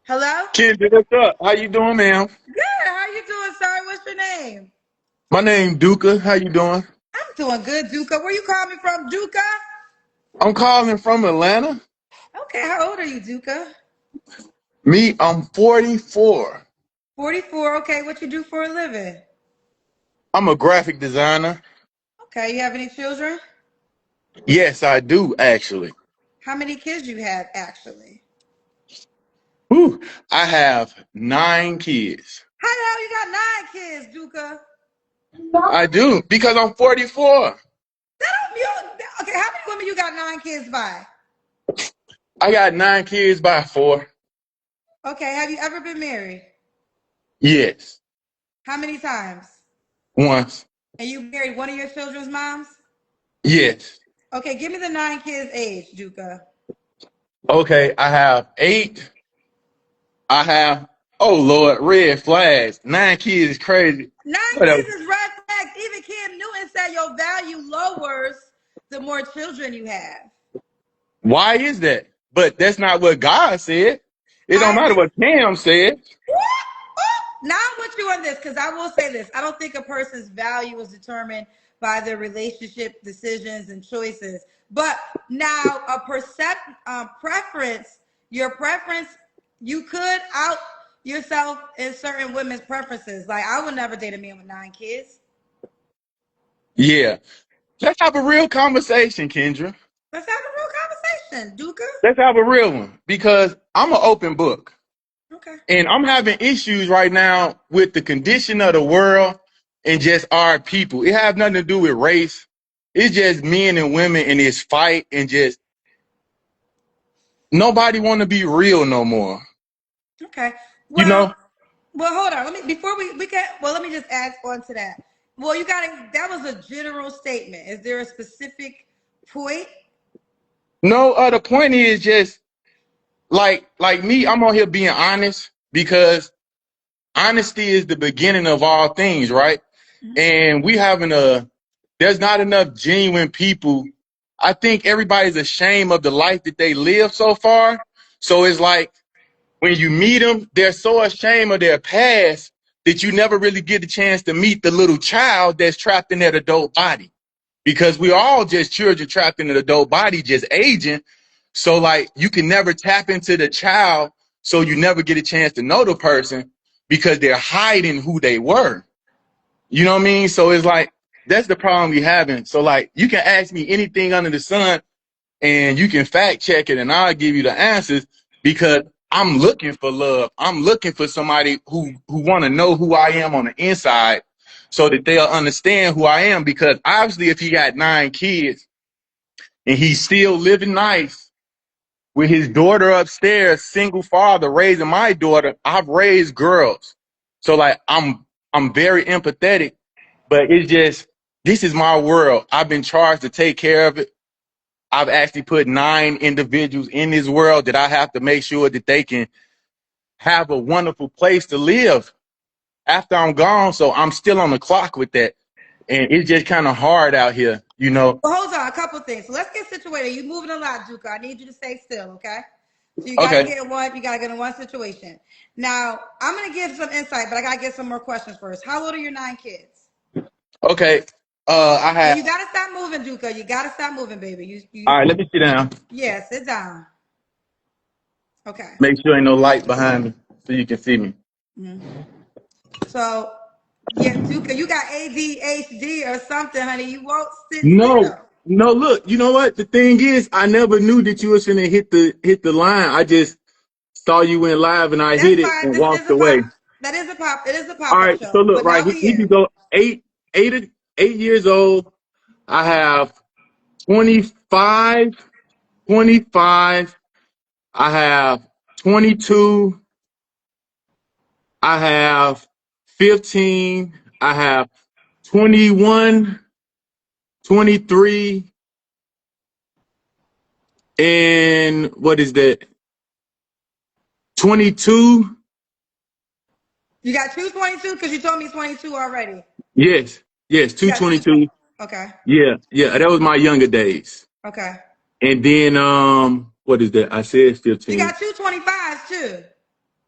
Hello? Kendra, what's up? How you doing, ma'am? Good. How you doing, sir? What's your name? My name Duca. How you doing? I'm doing good, Duca. Where you calling me from, Duca? I'm calling from Atlanta. Okay, how old are you, Duca? Me, I'm 44. 44. Okay, what you do for a living? I'm a graphic designer. Okay, you have any children? Yes, I do actually. How many kids you have, actually? Whew. I have 9 kids. How the hell you got 9 kids, Duca? I do because I'm 44. That don't, okay, how many women you got 9 kids by? I got 9 kids by 4. Okay, have you ever been married? Yes, How many times? once. And you married one of your children's moms? Yes. Okay, give me the 9 kids age, Duca. Okay, I have 8. I have, oh Lord, red flags. 9 kids is crazy. Nine Whatever. kids is red flags. Even Cam Newton said your value lowers the more children you have. Why is that? But that's not what God said. It don't I matter agree. what Cam said. Now I'm with you on this because I will say this. I don't think a person's value is determined by their relationship decisions and choices. But now a preference, your preference, you could out yourself in certain women's preferences. Like I would never date a man with 9 kids. Yeah. Let's have a real conversation, Kendra. Let's have a real conversation, Duca. Let's have a real one because I'm an open book. Okay. And I'm having issues right now with the condition of the world and just our people. It has nothing to do with race. It's just men and women in this fight and just nobody want to be real no more. Okay. You Well, know? hold on. Let me before we can. Well, let me just add on to that. Well, you got to. That was a general statement. Is there a specific point? No, the point is just like me, I'm on here being honest because honesty is the beginning of all things, right? And we having there's not enough genuine people. I think everybody's ashamed of the life that they live so far. So it's like when you meet them, they're so ashamed of their past that you never really get the chance to meet the little child that's trapped in that adult body. Because we're all just children trapped in an adult body, just aging. So like you can never tap into the child, so you never get a chance to know the person because they're hiding who they were. You know what I mean? So it's like that's the problem we having. So like you can ask me anything under the sun and you can fact check it and I'll give you the answers because I'm looking for love. I'm looking for somebody who want to know who I am on the inside so that they'll understand who I am because obviously if he got 9 kids and he's still living nice with his daughter upstairs, single father raising my daughter, I've raised girls. So like I'm very empathetic, but it's just this is my world. I've been charged to take care of it. I've actually put 9 individuals in this world that I have to make sure that they can have a wonderful place to live after I'm gone. So I'm still on the clock with that. And it's just kind of hard out here, you know. Well, hold on. A couple things. So let's get situated. You moving a lot, Duca. I need you to stay still, okay? So you got to Okay. get in one. You got to get in one situation. Now I'm gonna give some insight, but I got to get some more questions first. How old are your 9 kids? Okay. I And you have, gotta stop moving, Duca. You gotta stop moving, baby. all right, let me sit down. Yeah, sit down. Okay. Make sure ain't no light behind me so you can see me. So, yeah, Duca, you got ADHD or something, honey. You won't sit No, still. no, look, you know what? The thing is, I never knew that you was gonna hit the line. I just saw you went live and I That's hit it fine. and This walked is a away. pop. That is a pop. It is a All pop up right, so show. look, But right, now he, we he can here. go 8 years old. I have 25, 25. I have 22. I have 15. I have 21, 23, and what is that? 22. You got 222 because you told me 22 already. Yes, yes, You got two. 222. Okay. Yeah, yeah, that was my younger days. Okay. And then what is that? I said You 15. got 225s too.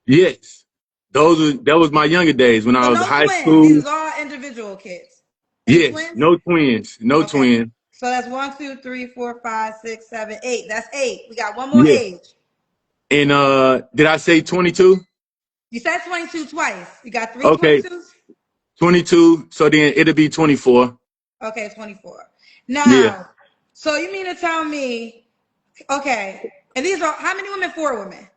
Yes. That was my younger days when I So was no high twins. These school. are all individual kids. Any Yes. twins? No twins. No Okay. twins. So that's 1, 2, 3, 4, 5, 6, 7, 8. That's 8. We got one more Yeah. age. And did I say 22? You said 22 twice. You got three Okay. 22s? 22. So then it'll be 24. Okay, 24. Yeah. Now, so you mean to tell me, okay, and these are how many women? 4 women.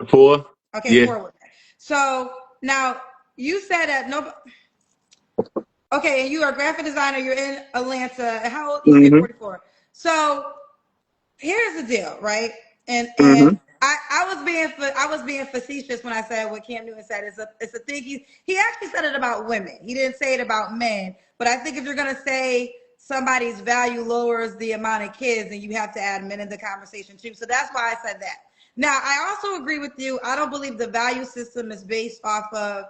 4. Okay, Yeah. 4 women. So now you said that no. Okay, and you are a graphic designer. You're in Atlanta. And how old? You said Mm-hmm. 44. So here's the deal, right? And Mm-hmm. I was being facetious when I said what Cam Newton said. It's a thing. He actually said it about women. He didn't say it about men. But I think if you're gonna say somebody's value lowers the amount of kids, then you have to add men in the conversation too. So that's why I said that. Now I also agree with you. I don't believe the value system is based off of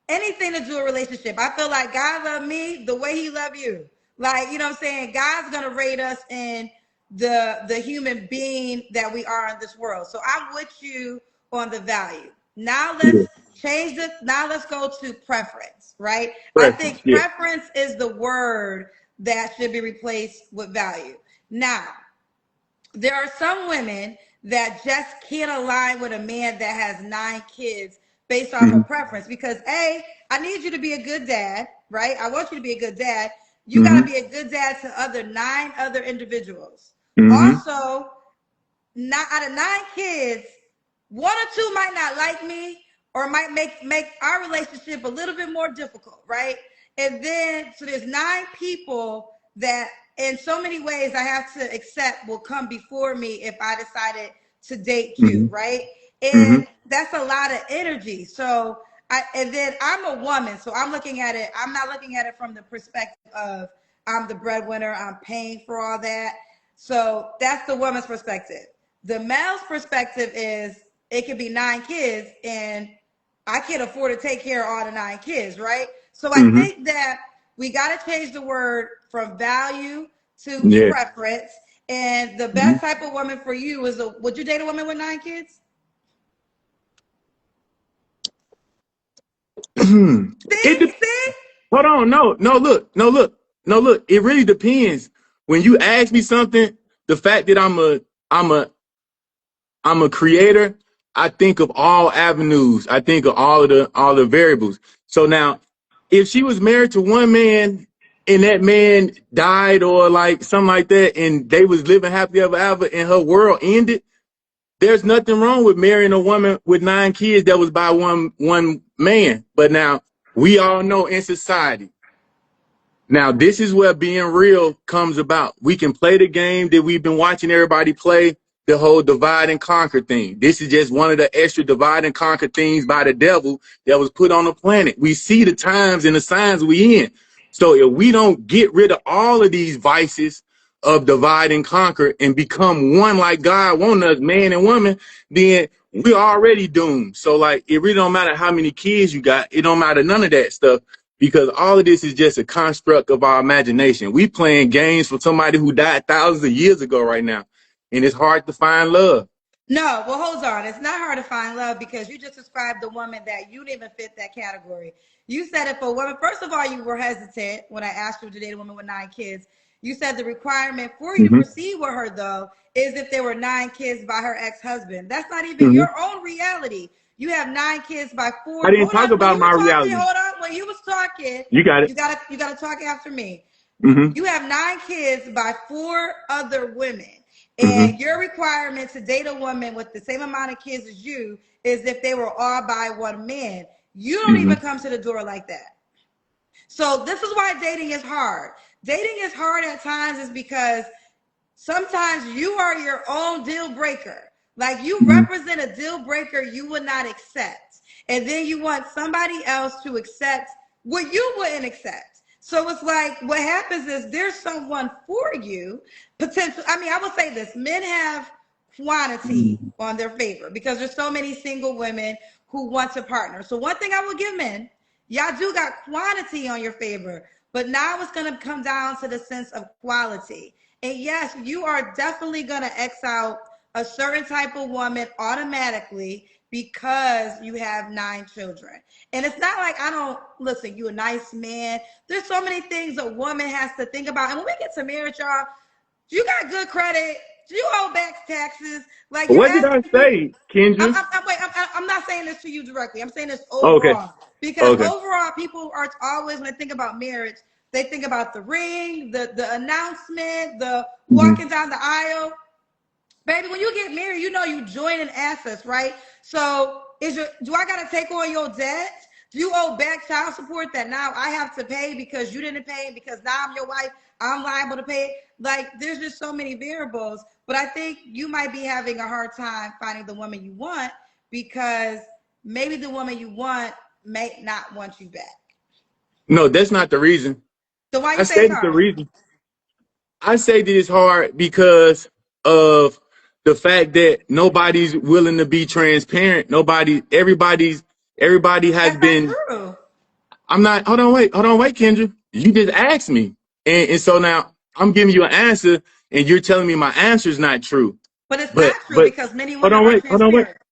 anything to do with a relationship. I feel like God loved me the way he loved you. Like, you know what I'm saying? God's gonna rate us in the human being that we are in this world. So I'm with you on the value. Now let's Yeah. change this. Now let's go to preference, right? I Preference. think Yeah. preference is the word that should be replaced with value. Now, there are some women that just can't align with a man that has 9 kids based off Mm-hmm. of preference because I need you to be a good dad, right? I want you to be a good dad. You got to Mm-hmm. be a good dad to 9 other individuals. Mm-hmm. Also, not out of 9 kids, 1 or 2 might not like me or might make our relationship a little bit more difficult, right? And then so there's 9 people that in so many ways I have to accept will come before me if I decided to date you, Mm-hmm. right? Mm-hmm. And that's a lot of energy. So and then I'm a woman, so I'm looking at it, I'm not looking at it from the perspective of I'm the breadwinner, I'm paying for all that. So that's the woman's perspective. The male's perspective is it could be 9 kids and I can't afford to take care of all the 9 kids, right? So I Mm-hmm. think that we got to change the word from value to Yeah. preference. And the Mm-hmm. best type of woman for you is would you date a woman with 9 kids? It See, de- see? Hold on. No, no, look. No, look. No, look. It really depends. When you ask me something, the fact that I'm a I'm a creator, I think of all avenues. I think of all the variables. So now, if she was married to one man and that man died or like something like that, and they was living happily ever after, and her world ended, there's nothing wrong with marrying a woman with 9 kids that was by one man. But now we all know in society. Now, this is where being real comes about. We can play the game that we've been watching everybody play, the whole divide and conquer thing. This is just one of the extra divide and conquer things by the devil that was put on the planet. We see the times and the signs we in. So if we don't get rid of all of these vices of divide and conquer and become one like God wants us, man and woman, then we're already doomed. So like, it really don't matter how many kids you got. It don't matter none of that stuff because all of this is just a construct of our imagination. We playing games for somebody who died thousands of years ago right now, and it's hard to find love. No, well, hold on. It's not hard to find love because you just described the woman that you didn't even fit that category. You said if a woman, first of all, you were hesitant when I asked you to date a woman with 9 kids. You said the requirement for you to Mm-hmm. proceed with her, though, is if there were 9 kids by her ex-husband. That's not even Mm-hmm. your own reality. You have 9 kids by I 4. didn't Hold talk on. When about you were my talking, reality. hold on. When you was talking, You got it. you gotta talk after me. Mm-hmm. You have 9 kids by 4 other women. Mm-hmm. And your requirement to date a woman with the same amount of kids as you is if they were all by one man. You don't Mm-hmm. even come to the door like that. So this is why dating is hard. Dating is hard at times is because sometimes you are your own deal breaker. Like you Mm-hmm. represent a deal breaker you would not accept. And then you want somebody else to accept what you wouldn't accept. So it's like what happens is there's someone for you. Potential. I mean, I will say this: men have quantity Mm-hmm. on their favor because there's so many single women who want to partner. So one thing I will give men, y'all do got quantity on your favor, but now it's going to come down to the sense of quality. And yes, you are definitely going to X out a certain type of woman automatically because you have 9 children. And it's not like I don't listen, you a nice man. There's so many things a woman has to think about. And when we get to marriage, y'all, you got good credit. You owe back taxes. Like you're What did I asking people. say, Kendra? I'm not saying this to you directly. I'm saying this Okay. overall because Okay. overall, people are always when they think about marriage, they think about the ring, the announcement, the Mhm. walking down the aisle. Baby, when you get married, you know you joining assets, right? So do I gotta take on your debt? Do you owe back child support that now I have to pay because you didn't pay because now I'm your wife, I'm liable to pay it? Like there's just so many variables. But I think you might be having a hard time finding the woman you want because maybe the woman you want may not want you back. No, that's not the reason. So why I you say say it's that the hard? reason. I say that it's hard because of the fact that nobody's willing to be transparent. Everybody has That's not been. true. I'm not. Hold on, wait, Kendra. You just asked me, and so now I'm giving you an answer, and you're telling me my answer is not true. But it's not true But because many hold women on, are wait, hold on, wait, transparent.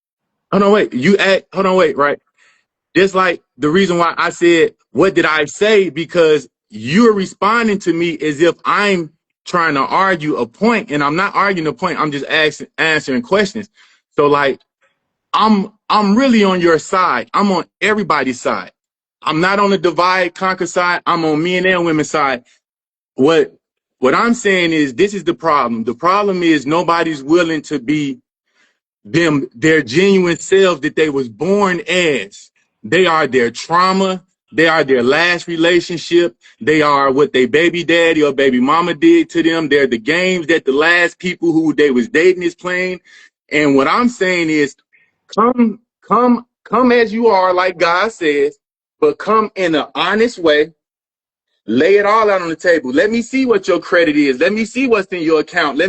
hold on, wait. Hold on, wait, right. Just like the reason why I said, what did I say? Because you're responding to me as if I'm trying to argue a point, and I'm not arguing a point. I'm just answering questions. So like, I'm really on your side. I'm on everybody's side. I'm not on the divide conquer side. I'm on men and women's side. What what I'm saying is this is the problem. The problem is nobody's willing to be their genuine selves that they was born as. They are their trauma. They are their last relationship. They are what their baby daddy or baby mama did to them. They're the games that the last people who they was dating is playing. And what I'm saying is come as you are, like God says, but come in an honest way. Lay it all out on the table. Let me see what your credit is. Let me see what's in your account.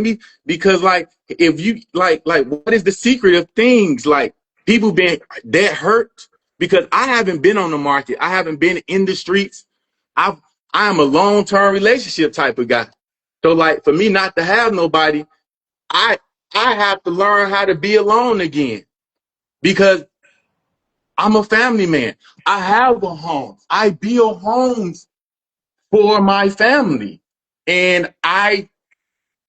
Because like, if you like, what is the secret of things? Like people being that hurt because I haven't been on the market. I haven't been in the streets. I am a long-term relationship type of guy. So like for me not to have nobody, I I have to learn how to be alone again because I'm a family man. I have a home. I build homes for my family. And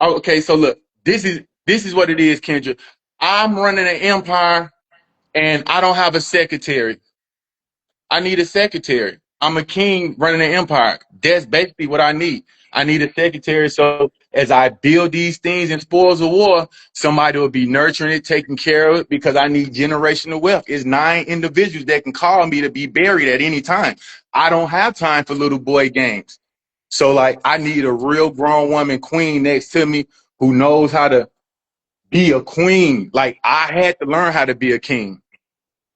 okay, so look, this is what it is, Kendra. I'm running an empire and I don't have a secretary. I need a secretary. I'm a king running an empire. That's basically what I need. I need a secretary. So as I build these things in spoils of war, somebody will be nurturing it, taking care of it, because I need generational wealth. It's 9 individuals that can call me to be buried at any time. I don't have time for little boy games. So like I need a real grown woman queen next to me who knows how to be a queen. Like I had to learn how to be a king.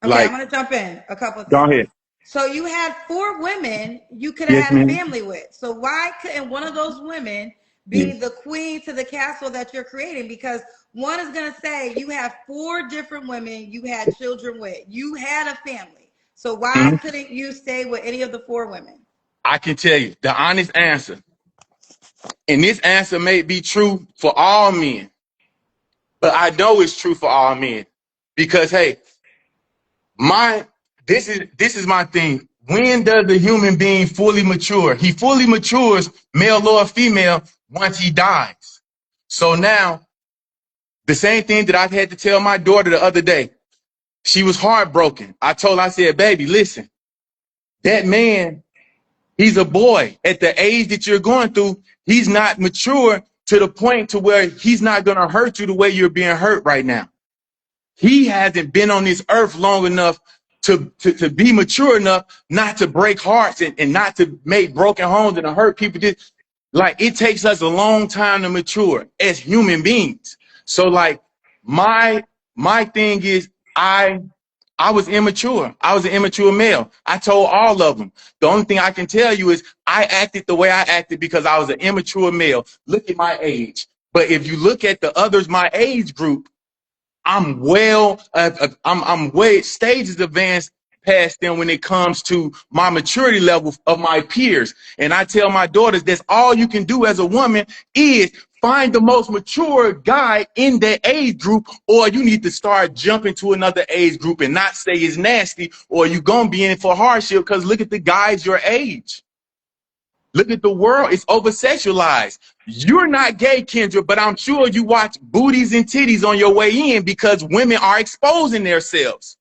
Okay, I'm Like, gonna jump in a couple of go things. ahead. So you had 4 women you could have Yes, had a ma'am. family with. So why couldn't one of those women Yeah. be the queen to the castle that you're creating? Because one is gonna say you have 4 different women you had children with. You had a family. So why Mhm. couldn't you stay with any of the 4 women? I can tell you the honest answer. And this answer may be true for all men, but I know it's true for all men. Because hey, my this is my thing. When does the human being fully mature? He fully matures, male or female, once he dies. So now, the same thing that I had to tell my daughter the other day. She was heartbroken. I said, baby, listen, that man, he's a boy. At the age that you're going through, he's not mature to the point to where he's not going to hurt you the way you're being hurt right now. He hasn't been on this earth long enough to be mature enough not to break hearts and not to make broken homes and to hurt people. Just like it takes us a long time to mature as human beings. So like my my thing is I was immature. I was an immature male. I told all of them. The only thing I can tell you is I acted the way I acted because I was an immature male. Look at my age. But if you look at the others my age group, I'm way stages advanced past them when it comes to my maturity level of my peers. And I tell my daughters that's all you can do as a woman is find the most mature guy in that age group, or you need to start jumping to another age group and not say it's nasty, or you're going to be in for hardship because look at the guys your age. Look at the world. It's over sexualized. You're not gay, Kendra, but I'm sure you watch booties and titties on your way in because women are exposing themselves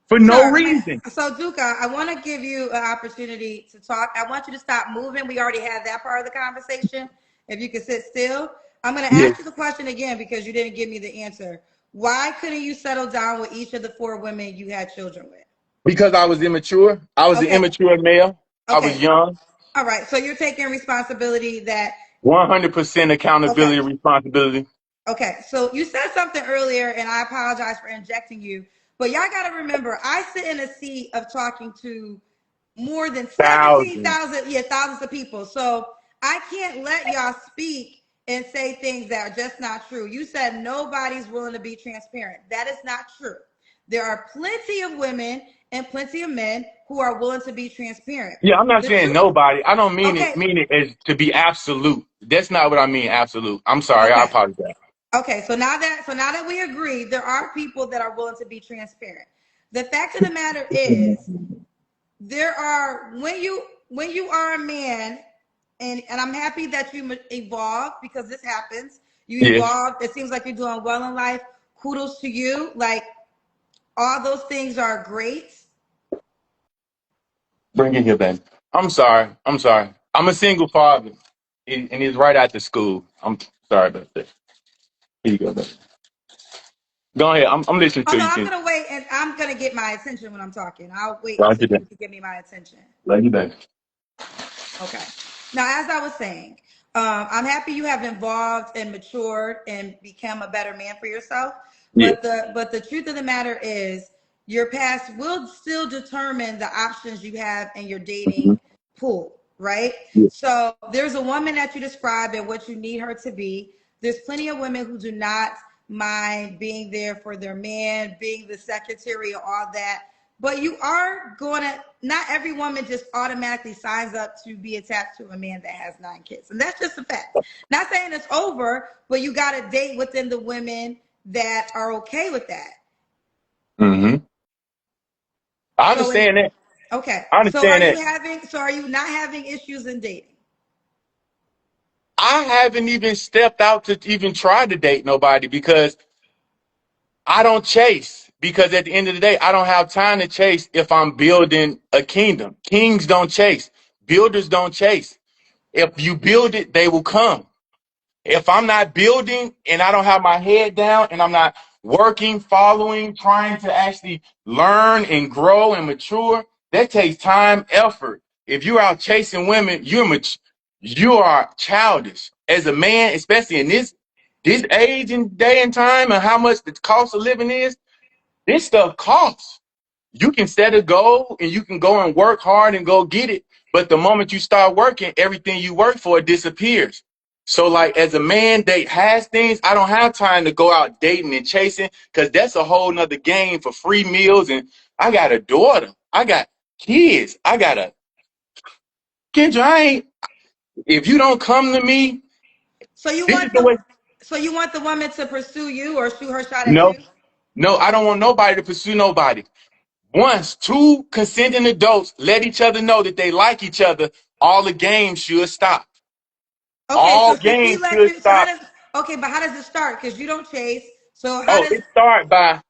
for no Sure. reason. So, Duka, I want to give you an opportunity to talk. I want you to stop moving. We already had that part of the conversation. If you could sit still, I'm going to Yes. ask you the question again because you didn't give me the answer. Why couldn't you settle down with each of the four women you had children with? Because I was immature. I was an Okay. immature male. I was Okay. young. All right. So you're taking responsibility that, 100% okay. accountability, responsibility. Okay, so you said something earlier, and I apologize for injecting you, but y'all got to remember, I sit in a seat of talking to more than Thousands. 17,000, yeah, thousands of people. So I can't let y'all speak and say things that are just not true. You said nobody's willing to be transparent. That is not true. There are plenty of women and plenty of men who are willing to be transparent. Yeah, I'm not The saying truth, nobody. I don't okay, mean it as to be absolute. That's not what I mean, absolute. I'm sorry. I okay. apologize. Okay, so now that we agree, there are people that are willing to be transparent. The fact of the matter is, there are when you are a man, and I'm happy that you evolved because this happens. You Yes. evolved. It seems like you're doing well in life. Kudos to you. Like all those things are great. Bring it here, baby. I'm sorry. I'm sorry. I'm a single father, and it's right after school. I'm sorry about that. Here you go, baby. Go ahead. I'm listening Oh to no, you, I'm Ken. gonna wait and I'm gonna get my attention when I'm talking. I'll wait until Roger that. you can give me my attention. Love you, baby. Okay. Now, as I was saying, I'm happy you have evolved and matured and become a better man for yourself. Yeah. But the truth of the matter is, your past will still determine the options you have in your Mhm. dating pool, right? Yeah. So there's a woman that you describe and what you need her to be. There's plenty of women who do not mind being there for their man, being the secretary, all that. But you are going to, not every woman just automatically signs up to be attached to a man that has 9 kids. And that's just a fact. Not saying it's over, but you got to date within the women that are okay with that. Hmm. I So, understand that. okay. I So are understand you that. having, so are you not having issues in dating? I haven't even stepped out to even try to date nobody because I don't chase. Because at the end of the day, I don't have time to chase if I'm building a kingdom. Kings don't chase. Builders don't chase. If you build it, they will come. If I'm not building and I don't have my head down and I'm not working, following, trying to actually learn and grow and mature, that takes time, effort. If you're out chasing women, you are childish. As a man, especially in this age and day and time and how much the cost of living is, this stuff costs. You can set a goal and you can go and work hard and go get it. But the moment you start working, everything you work for disappears. So, like, as a man that has things, I don't have time to go out dating and chasing because that's a whole nother game for free meals. And I got a daughter, I got kids, I got a Kendra. If you don't come to me, So you this is want the way. the woman to pursue you or shoot her shot at No, you? no, I don't want nobody to pursue nobody. Once two consenting adults let each other know that they like each other, all the games should stop. Okay, All so she games let should you. So how stop. does? Okay, but how does it start? Because you don't chase. So how Oh, does? it start by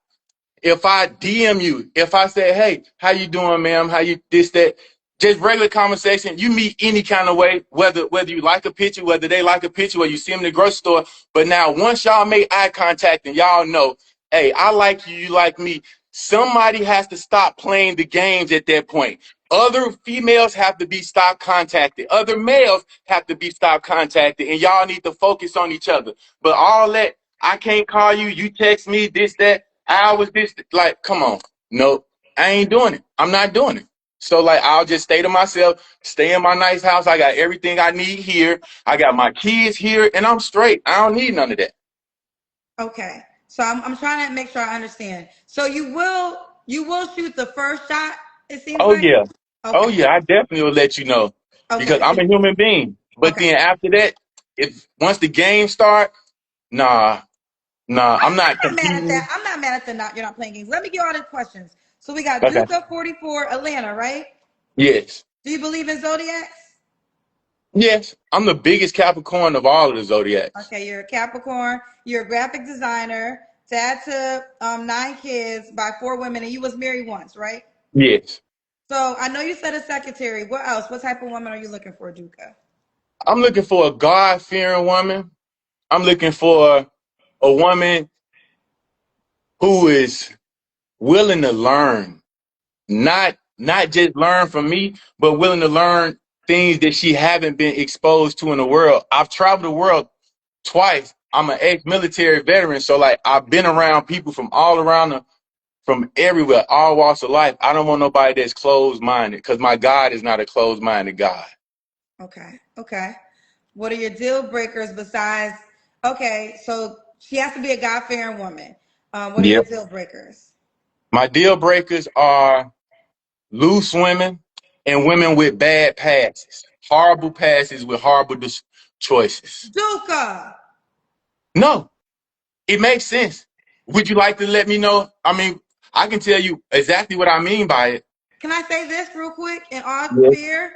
if I DM you, if I say, "Hey, how you doing, ma'am? How you this that?" Just regular conversation. You meet any kind of way, whether you like a picture, whether they like a picture, whether you see them in the grocery store. But now, once y'all make eye contact and y'all know, hey, I like you, you like me. Somebody has to stop playing the games at that point. Other females have to be stopped contacted. Other males have to be stopped contacted, and y'all need to focus on each other. But all that, I can't call you. You text me this that. I was this like, come on, no, I ain't doing it. I'm not doing it. So like, I'll just stay to myself, stay in my nice house. I got everything I need here. I got my kids here, and I'm straight. I don't need none of that. Okay, so I'm trying to make sure I understand. So you will shoot the first shot. It seems Oh like. yeah, oh Okay. yeah. I definitely will let you know because Okay. I'm So a human being. But okay. then after that, if once the game start, nah, I'm not I'm not mad at competing. that. I'm not mad at the not you're not playing games. Let me get all the questions. So we got Okay. Duca 44 Atlanta, right? Yes. Do you believe in zodiacs? Yes. I'm the biggest Capricorn of all of the zodiacs. Okay, you're a Capricorn. You're a graphic designer. Dad to 9 kids by 4 women, and you was married once, right? Yes. So I know you said a secretary. What else? What type of woman are you looking for, Duca? I'm looking for a God-fearing woman. I'm looking for a woman who is willing to learn, not just learn from me, but willing to learn things that she haven't been exposed to in the world. I've traveled the world twice. I'm an ex-military veteran, so like I've been around people from all around from everywhere, all walks of life. I don't want nobody that's closed-minded because my God is not a closed-minded God. Okay. Okay. What are your deal breakers besides? Okay, so she has to be a God fearing woman. What are your Yep. deal breakers? My deal breakers are loose women and women with bad passes, horrible passes with horrible choices. Duca, No, it makes sense. Would you like to let me know? I mean, I can tell you exactly what I mean by it. can I say this real quick in all Yes. fear?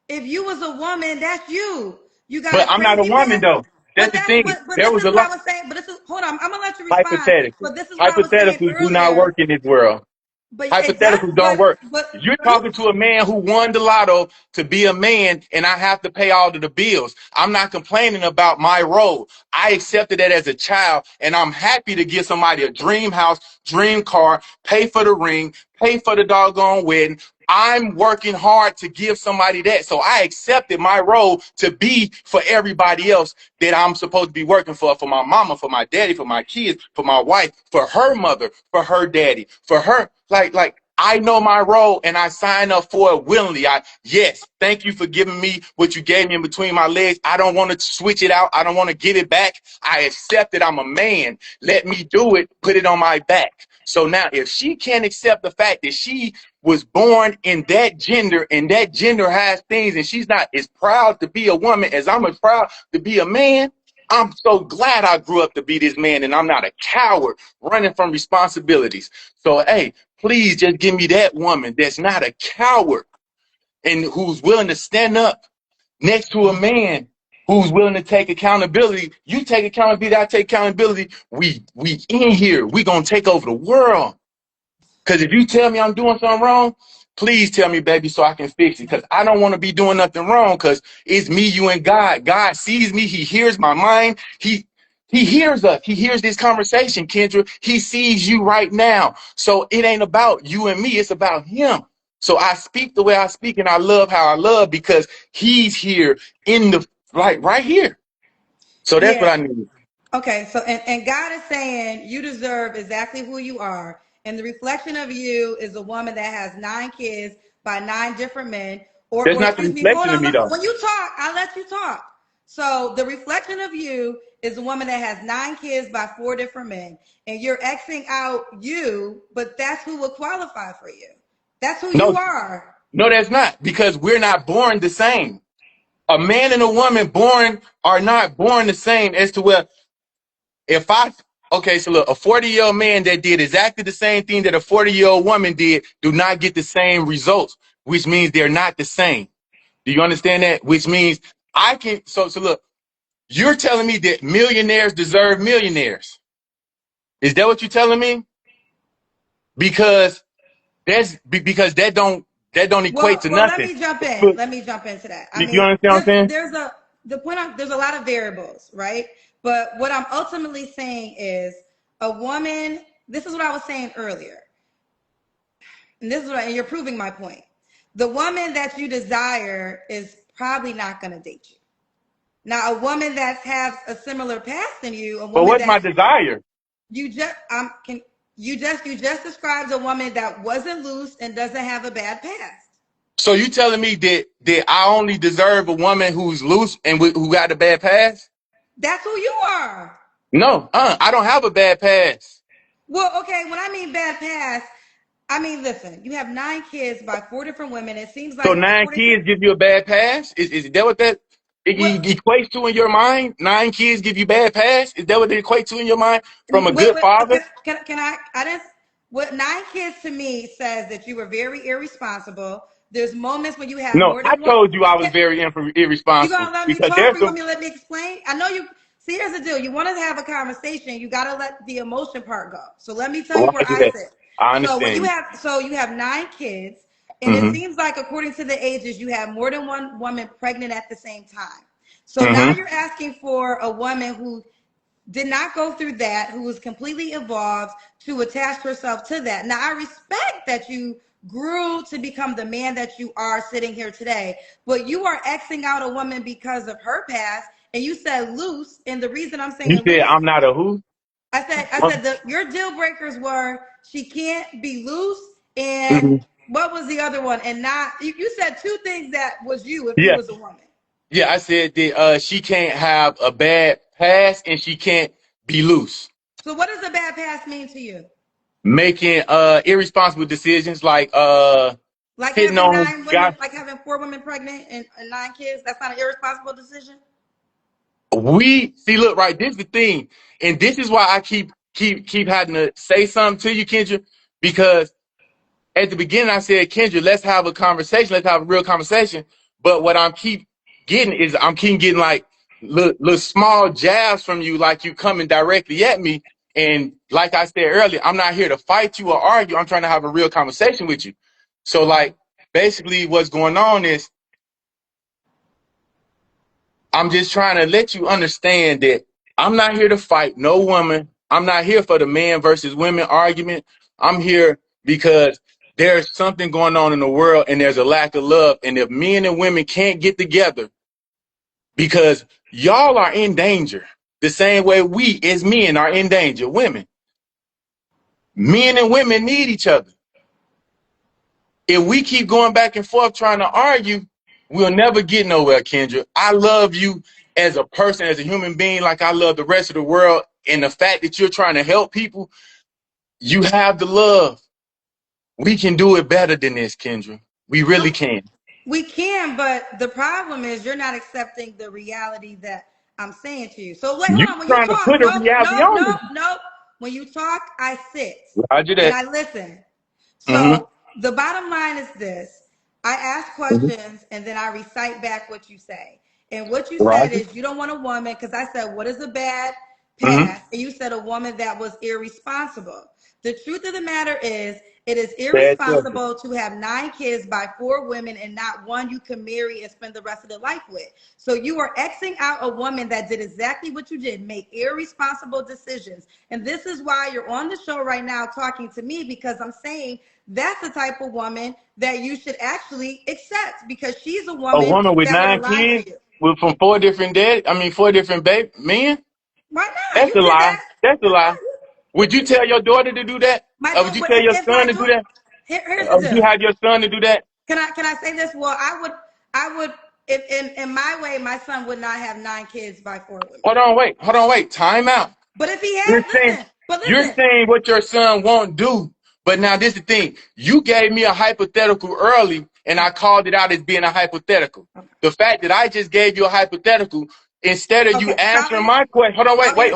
If you was a woman, that's you. You got But a I'm not a crazy woman past. though. That's But the that's thing. but There this was is a what I lot was saying. But this is hold on. I'm gonna let you respond. hypothetical. But this is what I was saying Hypotheticals do not earlier. work in this world. But Hypotheticals exactly. don't work. But You're Duke. talking to a man who won the lotto to be a man, and I have to pay all of the bills. I'm not complaining about my role. I accepted that as a child, and I'm happy to give somebody a dream house, dream car, pay for the ring, pay for the doggone wedding. I'm working hard to give somebody that. So I accepted my role to be for everybody else that I'm supposed to be working for my mama, for my daddy, for my kids, for my wife, for her mother, for her daddy, for her. Like I know my role and I sign up for it willingly. Yes, thank you for giving me what you gave me in between my legs. I don't want to switch it out. I don't want to give it back. I accept that I'm a man. Let me do it, put it on my back. So now if she can't accept the fact that she was born in that gender and that gender has things and she's not as proud to be a woman as I'm as proud to be a man, I'm so glad I grew up to be this man and I'm not a coward running from responsibilities. So, hey, please just give me that woman that's not a coward and who's willing to stand up next to a man who's willing to take accountability. You take accountability, I take accountability. We in here. We gonna take over the world. Because if you tell me I'm doing something wrong, please tell me, baby, so I can fix it. Because I don't want to be doing nothing wrong. Because it's me, you, and God. God sees me. He hears my mind. He hears us. He hears this conversation, Kendra. He sees you right now. So it ain't about you and me. It's about him. So I speak the way I speak, and I love how I love because he's here in the right here. So that's what Yeah. I need. Okay, so and God is saying you deserve exactly who you are. And the reflection of you is a woman that has 9 kids by 9 different men. That's Or not the excuse me, hold reflection of on. me, though. When you talk, I'll let you talk. So the reflection of you is a woman that has 9 kids by 4 different men. And you're Xing out you, but that's who will qualify for you. That's who No, you are. no, that's not because we're not born the same. A man and a woman born are not born the same as to where if I okay, so look, a 40-year-old man that did exactly the same thing that a 40-year-old woman did do not get the same results, which means they're not the same. Do you understand that? Which means I can so look, you're telling me that millionaires deserve millionaires. Is that what you're telling me? Because because that don't equate Well, to well, let nothing. me jump in. Let me jump into that. I You mean, understand what I'm saying? there's a lot of variables, right? But what I'm ultimately saying is a woman, this is what I was saying earlier. And this is what and you're proving my point. The woman that you desire is probably not going to date you. Now, a woman that has a similar past than you, a But woman what's my that desire? you just can you just described a woman that wasn't loose and doesn't have a bad past. So you telling me that I only deserve a woman who's loose and who got a bad past? That's who you are. No, I don't have a bad past. Well, okay, when I mean bad past, I mean listen, you have 9 kids by 4 different women. It seems So like nine according to kids give you a bad pass? Is that what that? It equates to in your mind. 9 kids give you bad pass. Is that what it equates to in your mind from a good Wait, father? can I didn't, what 9 kids to me says that you were very irresponsible. There's moments when you have No, more I than one. told you I was Can, very you irresponsible gonna let me because talk, there's or you some. want me to let me explain? I know you see. Here's the deal. You want to have a conversation. You got to let the emotion part go. So let me tell you where Roger I that. sit. I So when you understand have, so you have 9 kids, you. and it Mm-hmm. seems like according to the ages, you have more than one woman pregnant at the same time. So now Mm-hmm. you're asking for a woman who did not go through that, who was completely evolved to attach herself to that. Now, I respect that you grew to become the man that you are sitting here today, but you are Xing out a woman because of her past, and you said loose. And the reason I'm saying You said loose, I'm not a who? I said your deal breakers were she can't be loose, and Mm-hmm. what was the other one? And not you said two things that was you if you Yeah, was a woman. yeah. I said that she can't have a bad past and she can't be loose, So, what does a bad past mean to you? making irresponsible decisions like Like hitting having on 9 women, guys. like having 4 women pregnant and 9 kids. That's not an irresponsible decision. We see, look, right. This is the thing, and this is why I keep having to say something to you, Kendra, because at the beginning I said, Kendra, let's have a conversation. Let's have a real conversation. But what I'm keep getting is I'm keep getting like little small jabs from you, like you coming directly at me. And like I said earlier, I'm not here to fight you or argue. I'm trying to have a real conversation with you. So like basically what's going on is I'm just trying to let you understand that I'm not here to fight no woman. I'm not here for the man versus women argument. I'm here because there's something going on in the world and there's a lack of love. And if men and women can't get together because y'all are in danger, the same way we as men are in danger, women. Men and women need each other. If we keep going back and forth trying to argue, we'll never get nowhere, Kendra. I love you as a person, as a human being, like I love the rest of the world. And the fact that you're trying to help people, you have the love. We can do it better than this, Kendra. We really can. We can, but the problem is you're not accepting the reality that I'm saying to you. So wait, hold You on. When you trying to talk, put a no, reality no, on no, me. no. When you talk, I sit Roger and that. I listen. Mm-hmm. So the bottom line is this. I ask Mm-hmm. questions and then I recite back what you say. And what you said Roger. is you don't want a woman, because I said, what is a bad Mm-hmm. past? And you said a woman that was irresponsible. The truth of the matter is, it is Bad choices. irresponsible to have 9 kids by 4 women and not one you can marry and spend the rest of their life with. So you are Xing out a woman that did exactly what you did, make irresponsible decisions. And this is why you're on the show right now talking to me, because I'm saying that's the type of woman that you should actually accept, because she's a A woman woman with that would have nine lied to kids you. with from 4 different dads. I mean, 4 different men. Why not? That's You a did lie. that. That's a No, lie. you Would you did that. tell your daughter to do that? My Or would daughter, you tell your if son my to do daughter, that? here's the Or would you deal. have your son to do that? Can I say this? Well, I would, if in my way, my son would not have 9 kids by 4 women. Hold on, wait. Time out. But if he You're had, saying listen, but you're listen, saying what your son won't do. But now this is the thing. You gave me a hypothetical early, and I called it out as being a hypothetical. The fact that I just gave you a hypothetical instead of you okay, so answering my question. I'll Hold answer on, it the wait, way.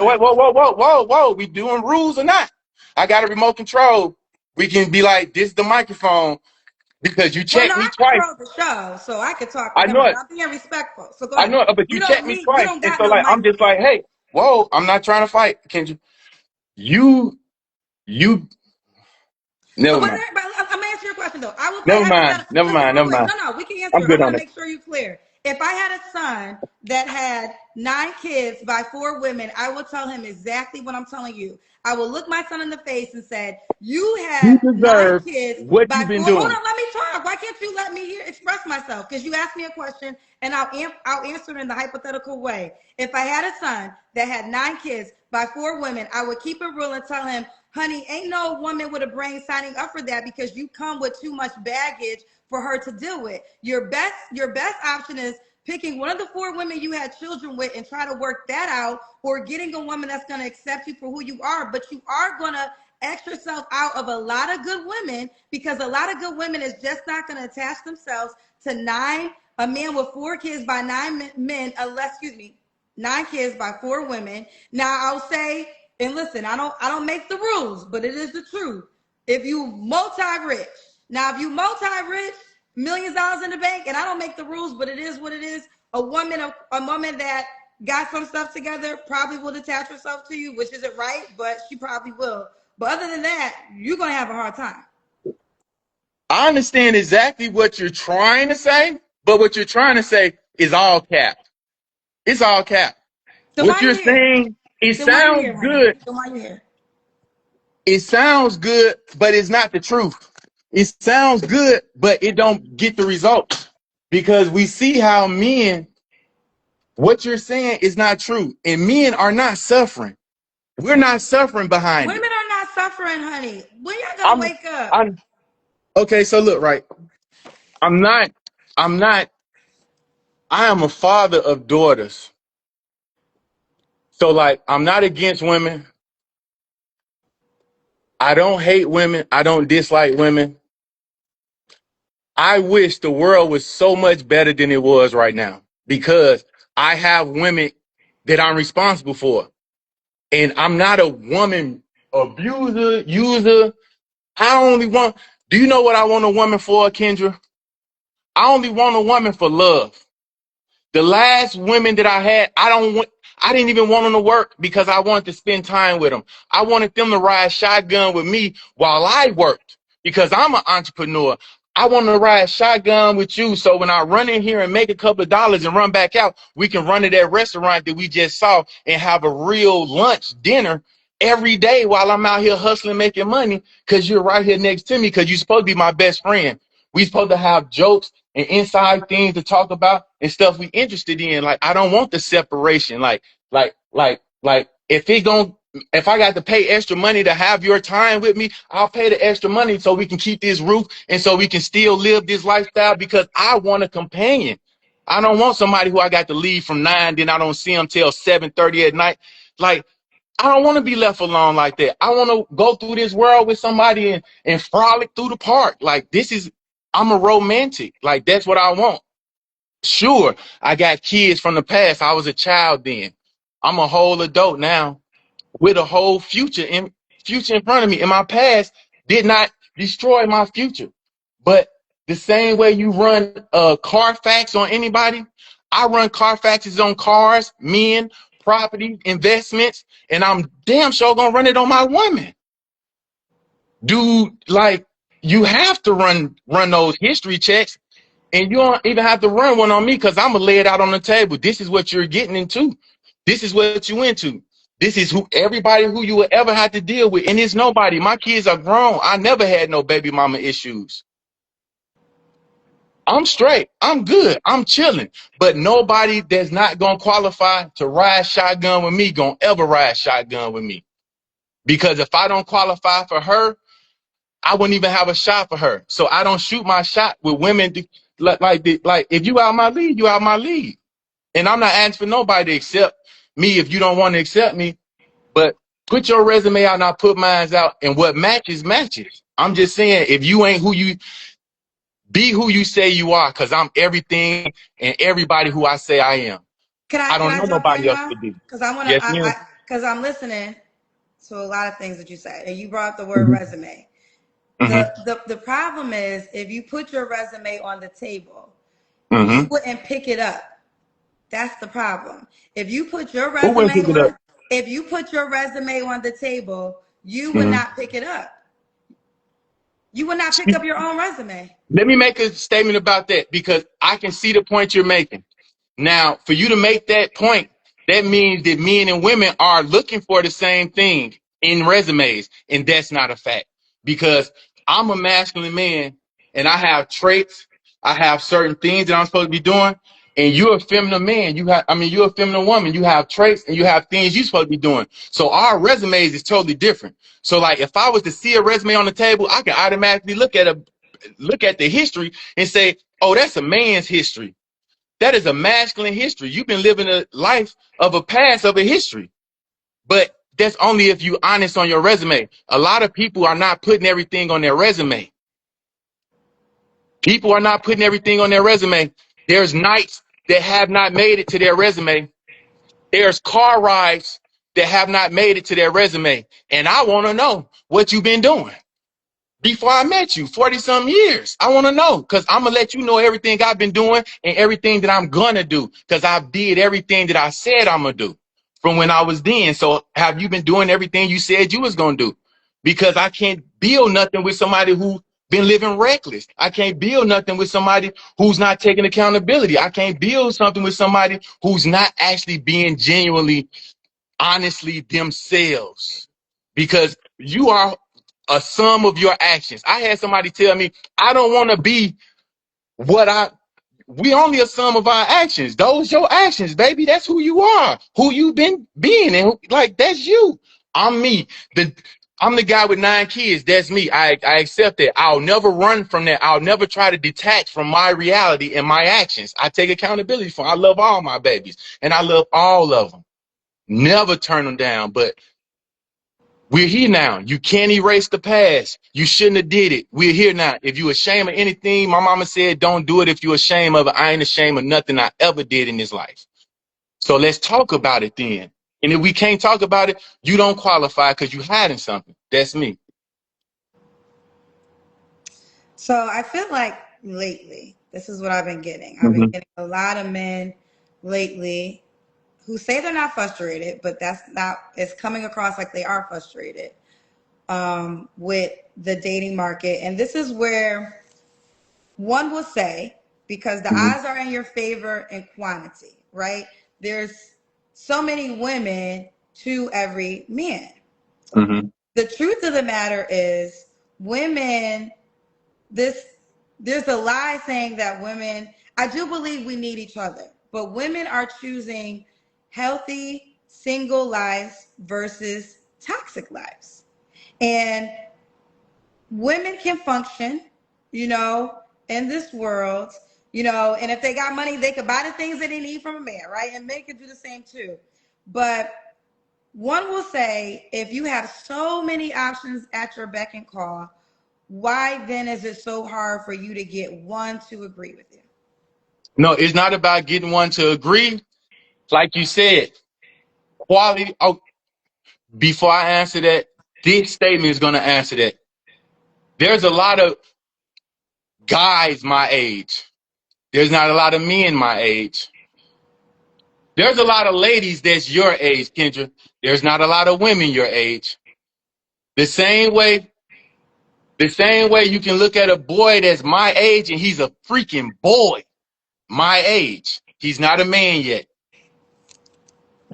whoa. We doing rules or not? I got a remote control. We can be like, this is the microphone because you Well, no, checked me I twice. control the show, so I could talk I whatever, know but it. I'm being respectful. So go I ahead. know it, but You you don't checked me need, you twice. don't And got so no like I'm just like, microphone. hey, whoa, I'm not trying to fight, Kendra. You you So never what? mind. I'm gonna answer your question though. I will play Never mind. hypothetical. Never Listen, mind. wait, Never wait. mind. No, no, we can I'm answer. I good want on to it. make sure you're clear. If I had a son that had 9 kids by 4 women, I will tell him exactly what I'm telling you. I will look my son in the face and said, "You You had nine deserve kids what by you've been four." Hold doing. on, let me talk. Why can't you let me hear express myself? Because you asked me a question, and I'll answer it in the hypothetical way. If I had a son that had 9 kids by 4 women, I would keep it real and tell him, honey, ain't no woman with a brain signing up for that, because you come with too much baggage for her to deal with. Your best option is picking one of the 4 women you had children with and try to work that out, or getting a woman that's going to accept you for who you are. But you are going to X yourself out of a lot of good women, because a lot of good women is just not going to attach themselves to 9 A man with 4 kids by 9 men, excuse me, 9 kids by 4 women. Now I'll say, and listen, I don't make the rules, but it is the truth. If you multi-rich, now if you multi-rich, millions of dollars in the bank, and I don't make the rules, but it is what it is. A woman that got some stuff together probably will attach herself to you, which isn't right, but she probably will. But other than that, you're gonna have a hard time. I understand exactly what you're trying to say, but what you're trying to say is all cap. It's all cap. So What why you're you here? saying, it Then why you sounds here, honey? good. Then why you here? It sounds good, but it's not the truth. It sounds good, but it don't get the results. Because we see how men, what you're saying is not true. And men are not suffering. We're not suffering behind Women it. are not suffering, honey. When y'all gonna I'm wake up? I'm okay, so look, right. I'm not, I'm not, I am a father of daughters. So like I'm not against women. I don't hate women. I don't dislike women. I wish the world was so much better than it was right now because I have women that I'm responsible for. And I'm not a woman abuser, user. I only want, do you know what I want a woman for, Kendra? I only want a woman for love. The last women that I had, I didn't even want them to work because I wanted to spend time with them. I wanted them to ride shotgun with me while I worked because I'm an entrepreneur. I want to ride shotgun with you. So when I run in here and make a couple of dollars and run back out, we can run to that restaurant that we just saw and have a real lunch, dinner every day while I'm out here hustling, making money because you're right here next to me because you're supposed to be my best friend. We supposed to have jokes and inside things to talk about and stuff we interested in. Like I don't want the separation. Like if I got to pay extra money to have your time with me, I'll pay the extra money so we can keep this roof and so we can still live this lifestyle because I want a companion. I don't want somebody who I got to leave from 9, then I don't see them till 7:30 at night. Like I don't want to be left alone like that. I want to go through this world with somebody and frolic through the park. Like I'm a romantic. Like that's what I want. Sure, I got kids from the past. I was a child then. I'm a whole adult now with a whole future in front of me. And my past did not destroy my future. But the same way you run Carfax on anybody, I run Carfaxes on cars, men, property, investments, and I'm damn sure gonna run it on my woman. Dude, like you have to run those history checks. And you don't even have to run one on me because I'm gonna lay it out on the table. This is what you're getting into. This is what you into. This is who everybody who you will ever have to deal with. And it's nobody. My kids are grown. I never had no baby mama issues. I'm straight. I'm good. I'm chilling. But nobody that's not gonna qualify to ride shotgun with me gonna ever ride shotgun with me. Because if I don't qualify for her, I wouldn't even have a shot for her. So I don't shoot my shot with women like if you out my league, you out my league. And I'm not asking for nobody to accept me if you don't want to accept me. But put your resume out and I put mine out. And what matches, matches. I'm just saying, if you ain't who you be who you say you are, because I'm everything and everybody who I say I am. Can I I can don't I know jump in nobody else now? to be. Because I wanna Yes, ma'am. because I'm listening to a lot of things that you said, and you brought up the word Mm-hmm. resume. Mm-hmm. The problem is if you put your resume on the table, you Mm-hmm. wouldn't pick it up. That's the problem. If you put your Who wouldn't resume pick it up? on if you put your resume on the table, you would Mm-hmm. not pick it up. You would not pick up your own resume. Let me make a statement about that because I can see the point you're making. Now, for you to make that point, that means that men and women are looking for the same thing in resumes, and that's not a fact. Because I'm a masculine man, and I have traits, I have certain things that I'm supposed to be doing, and you're a feminine man. You're a feminine woman. You have traits, and you have things you're supposed to be doing. So our resumes is totally different. So, like, if I was to see a resume on the table, I can automatically look at the history and say, "Oh, that's a man's history." That is a masculine history. You've been living a life of a past of a history. But that's only if you're honest on your resume. A lot of people are not putting everything on their resume. People are not putting everything on their resume. There's nights that have not made it to their resume. There's car rides that have not made it to their resume. And I want to know what you've been doing before I met you, 40-some years. I want to know, because I'm going to let you know everything I've been doing and everything that I'm going to do, because I did everything that I said I'm going to do from when I was then. So have you been doing everything you said you was going to do? Because I can't build nothing with somebody who been living reckless. I can't build nothing with somebody who's not taking accountability. I can't build something with somebody who's not actually being genuinely, honestly themselves, because you are a sum of your actions. I had somebody tell me, I don't want to be what we only a sum of our actions. Those your actions, baby. That's who you are, who you been being, and like that's you. I'm me. I'm the guy with 9 kids. That's me. I accept that. I'll never run from that. I'll never try to detach from my reality and my actions. I take accountability for. I love all my babies, and I love all of them. Never turn them down. But we're here now. You can't erase the past. You shouldn't have did it. We're here now. If you're ashamed of anything, my mama said, don't do it if you're ashamed of it. I ain't ashamed of nothing I ever did in this life. So let's talk about it then. And if we can't talk about it, you don't qualify because you're hiding something. That's me. So I feel like lately, this is what I've been getting. I've been Mm-hmm. getting a lot of men lately who say they're not frustrated, but that's not, it's coming across like they are frustrated with the dating market. And this is where one will say, because the Mm-hmm. odds are in your favor in quantity, right? There's so many women to every man. Mm-hmm. The truth of the matter is, women, this there's a lie saying that women, I do believe we need each other, but women are choosing healthy single lives versus toxic lives. And women can function, you know, in this world, you know, and if they got money, they could buy the things that they need from a man, right? And men can do the same too. But one will say, if you have so many options at your beck and call, why then is it so hard for you to get one to agree with you? No, it's not about getting one to agree. Like you said, quality. Oh, before I answer that, this statement is going to answer that. There's a lot of guys my age. There's not a lot of men my age. There's a lot of ladies that's your age, Kendra. There's not a lot of women your age. The same way, the same way you can look at a boy that's my age and he's a freaking boy my age. He's not a man yet.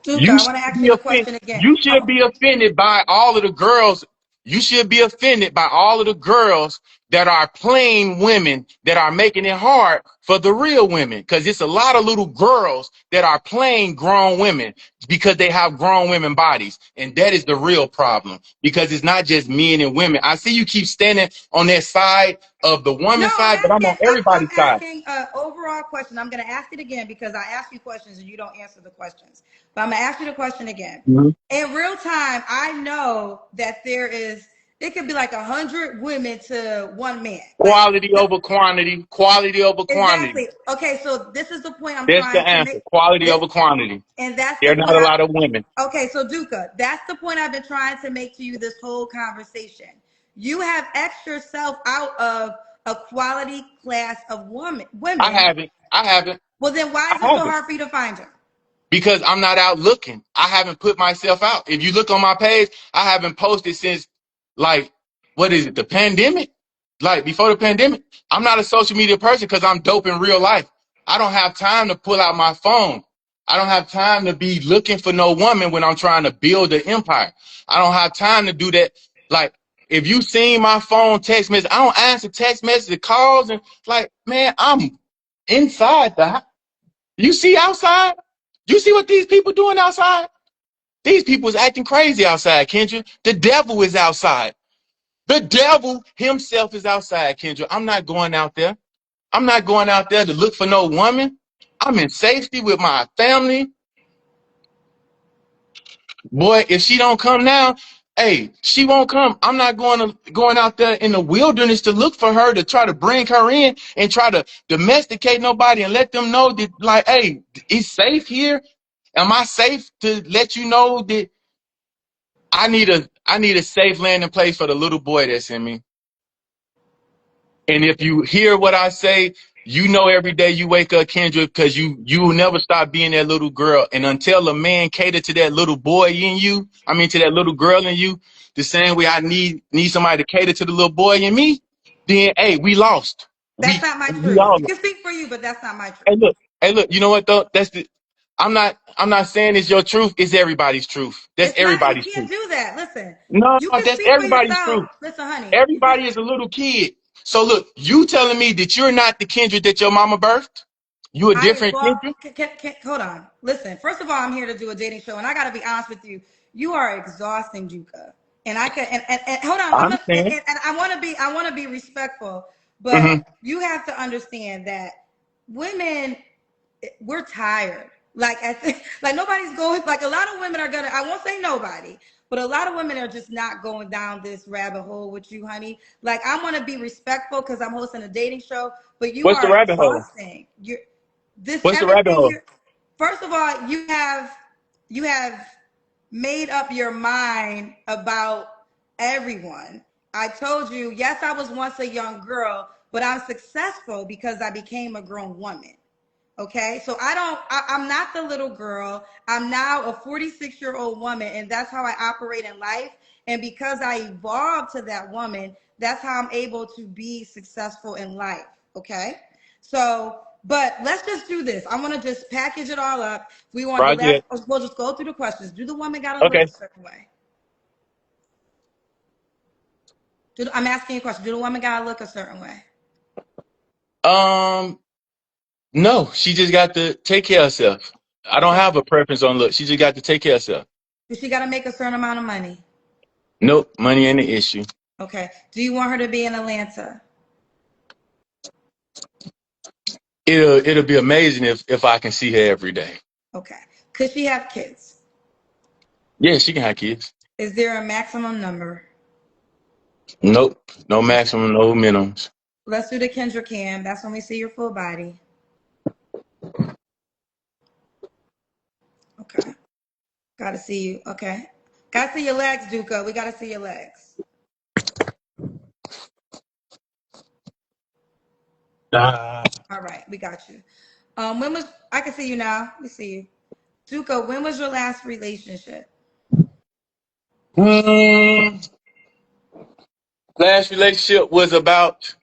Duka, You I should want to ask be you the offended. question again. You should be offended by all of the girls. You should be offended by all of the girls that are playing women that are making it hard for the real women. Because it's a lot of little girls that are playing grown women because they have grown women bodies. And that is the real problem. Because it's not just men and women. I see you keep standing on that side of the No, woman's I'm side, but I'm on asking. I'm everybody's side. asking an overall question. I'm going to ask it again because I ask you questions and you don't answer the questions. But I'm going to ask you the question again. Mhm. In real time, I know that there is. It could be like 100 women to one man. Like Quality over quantity. Quality over quantity. exactly. Okay, so this is the point I'm That's the trying to answer. make. Quality This over quantity. and that's There the are not point a I. lot of women. Okay, so Duka, that's the point I've been trying to make to you this whole conversation. You have X yourself out of a quality class of I women. haven't. I haven't. Well, then why I is it so haven't. hard for you to find her? Because I'm not out looking. I haven't put myself out. If you look on my page, I haven't posted since, like, what is it, the pandemic? Like, before the pandemic. I'm not a social media person because I'm dope in real life. I don't have time to pull out my phone. I don't have time to be looking for no woman when I'm trying to build an empire. I don't have time to do that. Like, if you seen my phone text message, I don't answer text messages, calls, and like, man, I'm inside the house. You see outside? You see what these people doing outside? These people is acting crazy outside, Kendra. The devil is outside. The devil himself is outside, Kendra. I'm not going out there. I'm not going out there to look for no woman. I'm in safety with my family. Boy, if she don't come now, hey, she won't come. I'm not going out there in the wilderness to look for her to try to bring her in and try to domesticate nobody and let them know that, like, hey, it's safe here. Am I safe to let you know that I need a safe landing place for the little boy that's in me? And if you hear what I say, you know every day you wake up, Kendra, because you will never stop being that little girl. And until a man cater to that little boy in you, I mean to that little girl in you, the same way I need somebody to cater to the little boy in me, then hey, we lost. That's We not my we truth. all You lost. can speak for you, but that's not my Hey truth. look, hey look, you know what though? I'm not saying it's your truth, it's everybody's truth. That's It's not, you everybody's can't truth. do that. Listen, No, you can that's speak for everybody's yourself. truth. Listen, honey, you can. Everybody is a little kid. So look, you telling me that you're not the Kendrick that your mama birthed? You a different Well, Kendrick? hold on. Listen, first of all, I'm here to do a dating show, and I got to be honest with you. You are exhausting, Juka. And I can, and hold on. I I'm not, understand. and I want to be respectful, but Hmm. you have to understand that women, we're tired. Like I think, like nobody's going. Like a lot of women are gonna. I won't say nobody, but a lot of women are just not going down this rabbit hole with you, honey. Like I want to be respectful because I'm hosting a dating show, but you What's the are rabbit hole? exhausting. You're this What's the rabbit everything. hole? You first of all, you have made up your mind about everyone. I told you, yes, I was once a young girl, but I'm successful because I became a grown woman. Okay, so I'm not the little girl. I'm now a 46-year-old woman, and that's how I operate in life. And because I evolved to that woman, that's how I'm able to be successful in life. Okay, so but let's just do this. I want to just package it all up. We want the Roger last. that. We'll just go through the questions. Do the woman got to look a Okay. certain way? I'm asking you a question. Do the woman got to look a certain way? Um, no, she just got to take care of herself. I don't Okay. have a preference on look. She just got to take care of herself. Does she got to make a certain amount of money? Nope, money ain't the issue. Okay. Do you want her to be in Atlanta? It'll be amazing if I can see her every day. Okay. Could she have kids? Yeah, she can have kids. Is there a maximum number? Nope, no maximum, no minimums. Let's do the Kendra cam. That's when we see your full body. Okay. Gotta see you. Okay. Gotta see your legs, Duca. We gotta see your legs. Nah. All right, we got you. When was I can see you now? We see you. Duca, when was your last relationship? Hmm. Last relationship was about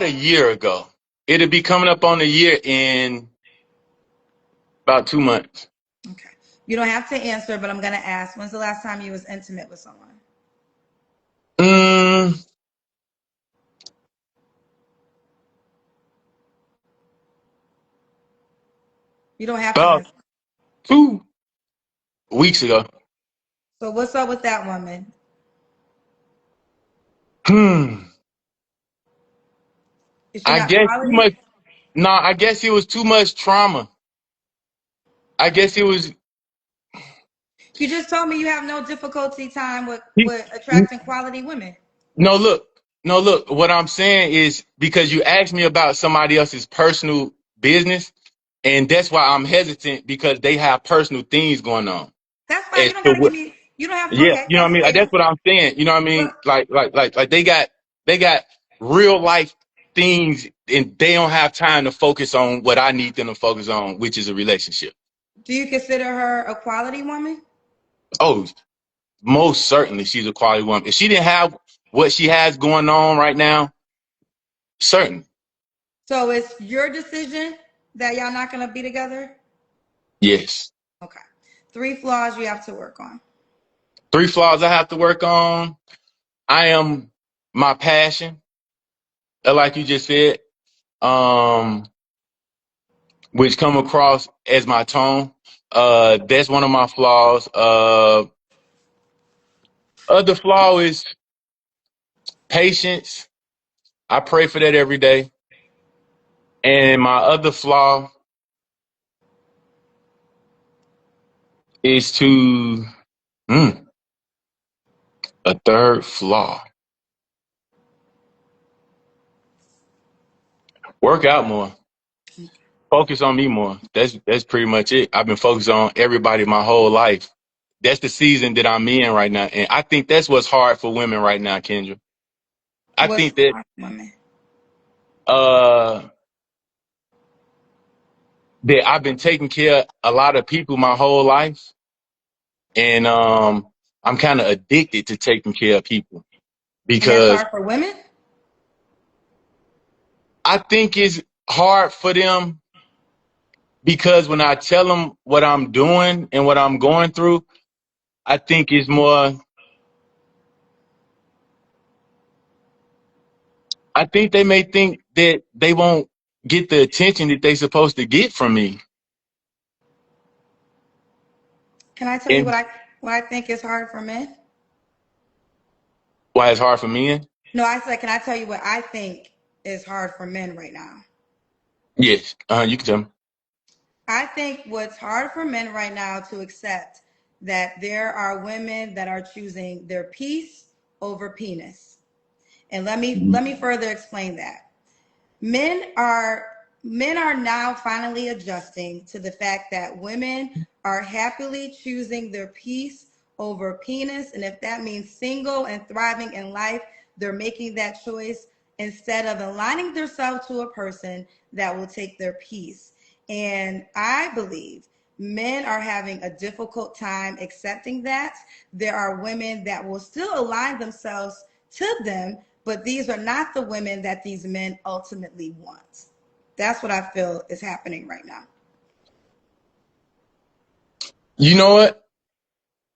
a year ago. It'll be coming up on a year in about 2 months. Okay. You don't have to answer, but I'm gonna ask. When's the last time you was intimate with someone? Mm, You don't have to about answer. 2 weeks ago. So what's up with that woman? Hmm. Is she I not guess too quality? much. Nah, I guess it was too much trauma. I guess it was. You just told me you have no difficulty time with he- attracting quality women. No, look. No, look. What I'm saying is because you asked me about somebody else's personal business, and that's why I'm hesitant because they have personal things going on. That's fine. As You don't to gotta give what? me. You don't have to. Yeah, Okay, you know what that's I mean. That's fair. what I'm saying. You know what I But mean. Like they got real life things, and they don't have time to focus on what I need them to focus on, which is a relationship. do you consider her a quality woman? Oh, most certainly, she's a quality woman. If she didn't have what she has going on right now, certain. So it's your decision that y'all not gonna be together. Yes. Okay. 3 flaws you have to work on. 3 flaws I have to work on. I am my passion, like you just said, um, which come across as my tone. That's one of my flaws. Other flaw is patience. I pray for that every day. And my other flaw, is to a third flaw. Work out more. Focus on me more. That's pretty much it. I've been focused on everybody my whole life. That's the season that I'm in right now. And I think that's what's hard for women right now, Kendra. I What's think that women? uh that I've been taking care of a lot of people my whole life. And I'm kind of addicted to taking care of people And that's because hard for women? I think it's hard for them because when I tell them what I'm doing and what I'm going through, I think it's more, I think they may think that they won't get the attention that they're supposed to get from me. Can I tell you And what I think is hard for men? why it's hard for men? No, I said, can I tell you what I think is hard for men right now? Yes, you can tell me. I think what's hard for men right now to accept that there are women that are choosing their peace over penis. And let me further explain that. men are Men are now finally adjusting to the fact that women are happily choosing their peace over penis, and if that means single and thriving in life, they're making that choice instead of aligning themselves to a person that will take their peace. And I believe men are having a difficult time accepting that. There are women that will still align themselves to them, but these are not the women that these men ultimately want. That's what I feel is happening right now. You know what?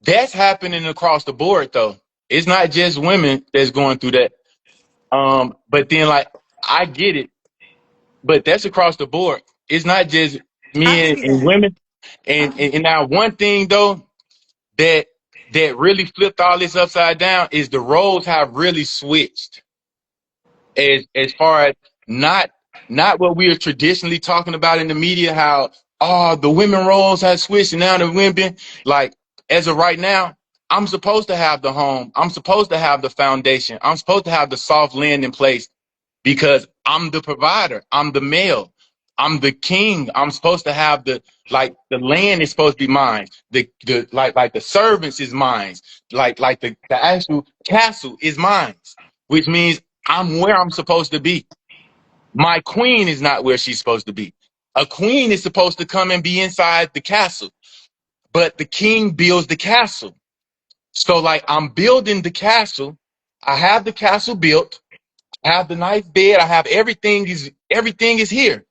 That's happening across the board, though. It's not just women that's going through that. But then, like, I get it, but that's across the board. It's not just I'll give men you and that. women. And now one thing though that really flipped all this upside down is the roles have really switched as far as not what we are traditionally talking about in the media, how the women roles have switched and now the women, like, as of right now, I'm supposed to have the home, I'm supposed to have the foundation, I'm supposed to have the soft land in place because I'm the provider, I'm the male, I'm the king. I'm supposed to have the land is supposed to be mine. The like the servants is mine. The actual castle is mine, which means I'm where I'm supposed to be. My queen is not where she's supposed to be. A queen is supposed to come and be inside the castle, but the king builds the castle. So like I'm building the castle. I have the castle built. I have the nice bed. I have everything is here.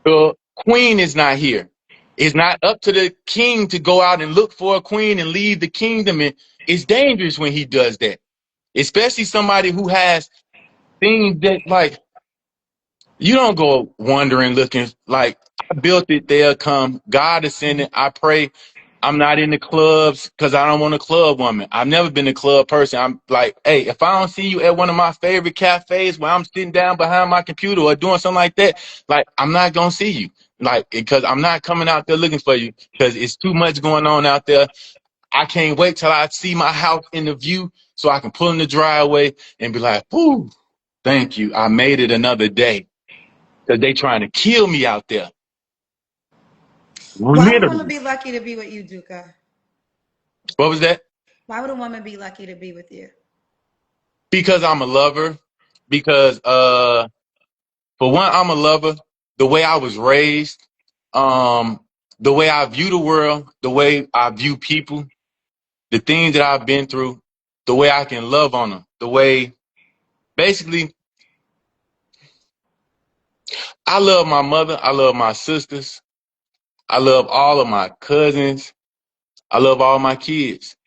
The queen is not here. It's not up to the king to go out and look for a queen and leave the kingdom. And it's dangerous when he does that, especially somebody who has things that, like, you don't go wandering looking. Like, I built it, they'll come. God is sending. I pray. I'm not in the clubs because I don't want a club woman. I've never been a club person. I'm like, hey, if I don't see you at one of my favorite cafes where I'm sitting down behind my computer or doing something like that, like, I'm not gonna see you. Like, because I'm not coming out there looking for you because it's too much going on out there. I can't wait till I see my house in the view so I can pull in the driveway and be like, whoo, thank you. I made it another day because they trying to kill me out there. Why would a woman Literally. be lucky to be with you, Duka? What was that? Why would a woman be lucky to be with you? Because I'm a lover. Because for one, I'm a lover. The way I was raised, um, the way I view the world, the way I view people, the things that I've been through, the way I can love on them, the way basically I love my mother, I love my sisters, I love all of my cousins, I love all my kids.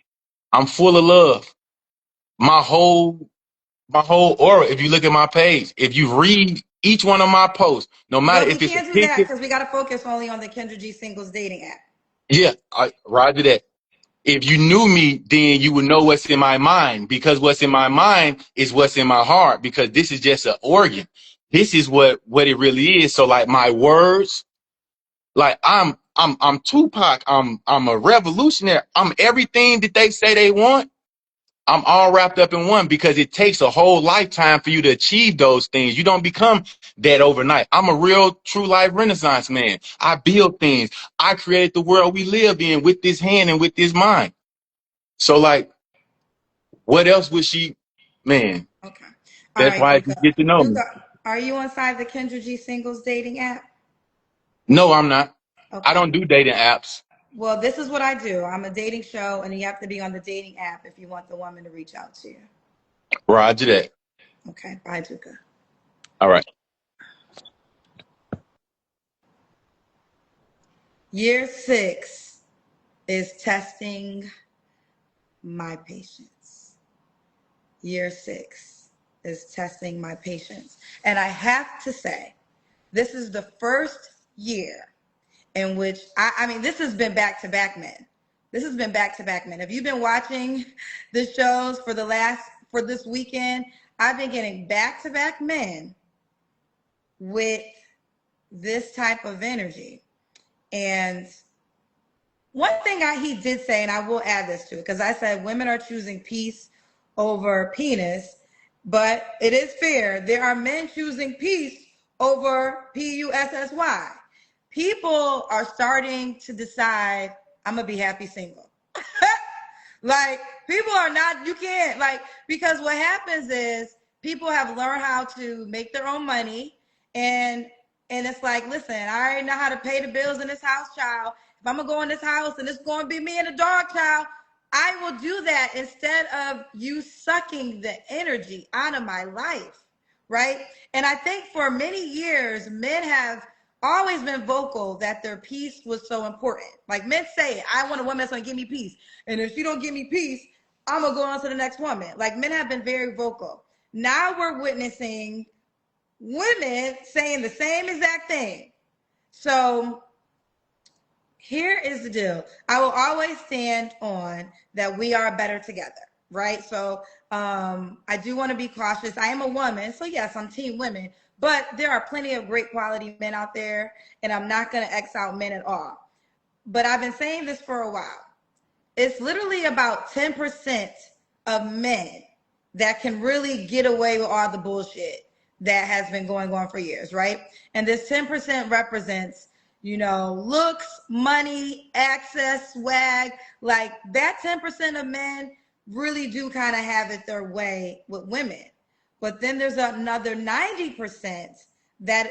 I'm full of love. My whole aura, if you look at my page, if you read each one of my posts, no matter Well, we if it's a can't do that picture, because we got to focus only on the Kendra G singles dating app. yeah, roger that. If you knew me, then you would know what's in my mind, because what's in my mind is what's in my heart, because this is just an organ. This is what it really is. So like my words, Like I'm Tupac. I'm a revolutionary. I'm everything that they say they want. I'm all wrapped up in one because it takes a whole lifetime for you to achieve those things. You don't become that overnight. I'm a real true life Renaissance man. I build things. I create the world we live in with this hand and with this mind. So like, what else would she, man? Okay. All That's right, why you Duka. get to know me. Duka, are you inside the Kendra G singles dating app? No, I'm not. I Okay. don't do dating apps. Well, this is what I do. I'm a dating show, and you have to be on the dating app if you want the woman to reach out to you. Roger that. Okay. Bye, Duka. All right. Year 6 is testing my patience. Year 6 is testing my patience. And I have to say, this is the first year in which I mean, this has been back to back men. This has been back to back men. If you've been watching the shows for this weekend, I've been getting back to back men with this type of energy. And one thing he did say, and I will add this to it, because I said women are choosing peace over penis, but it is fair. There are men choosing peace over PUSSY. People are starting to decide, I'm going to be happy single. Like, people are not, you can't, like, because what happens is people have learned how to make their own money, and it's like, listen, I already know how to pay the bills in this house, child. If I'm gonna go in this house and it's gonna be me and a dog, child, I will do that instead of you sucking the energy out of my life, right? And I think for many years, men have always been vocal that their peace was so important. Like, men say, I want a woman that's gonna give me peace. And if she don't give me peace, I'm gonna go on to the next woman. Like, men have been very vocal. Now we're witnessing women saying the same exact thing. So here is the deal. I will always stand on that we are better together, right? So I do want to be cautious. I am a woman, so yes, I'm team women, but there are plenty of great quality men out there, and I'm not going to X out men at all. But I've been saying this for a while. It's literally about 10% of men that can really get away with all the bullshit that has been going on for years, right? And this 10% represents, looks, money, access, swag. Like, that 10% of men really do kind of have it their way with women. But then there's another 90% that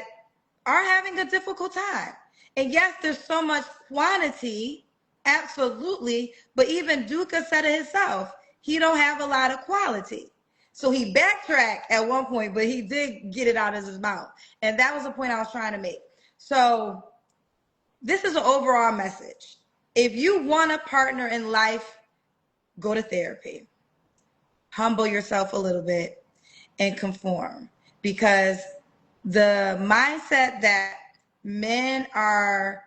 are having a difficult time. And yes, there's so much quantity, absolutely, but even Duca said it himself, he don't have a lot of quality. So he backtracked at one point, but he did get it out of his mouth. And that was the point I was trying to make. So this is an overall message. If you want a partner in life, go to therapy. Humble yourself a little bit and conform, because the mindset that men are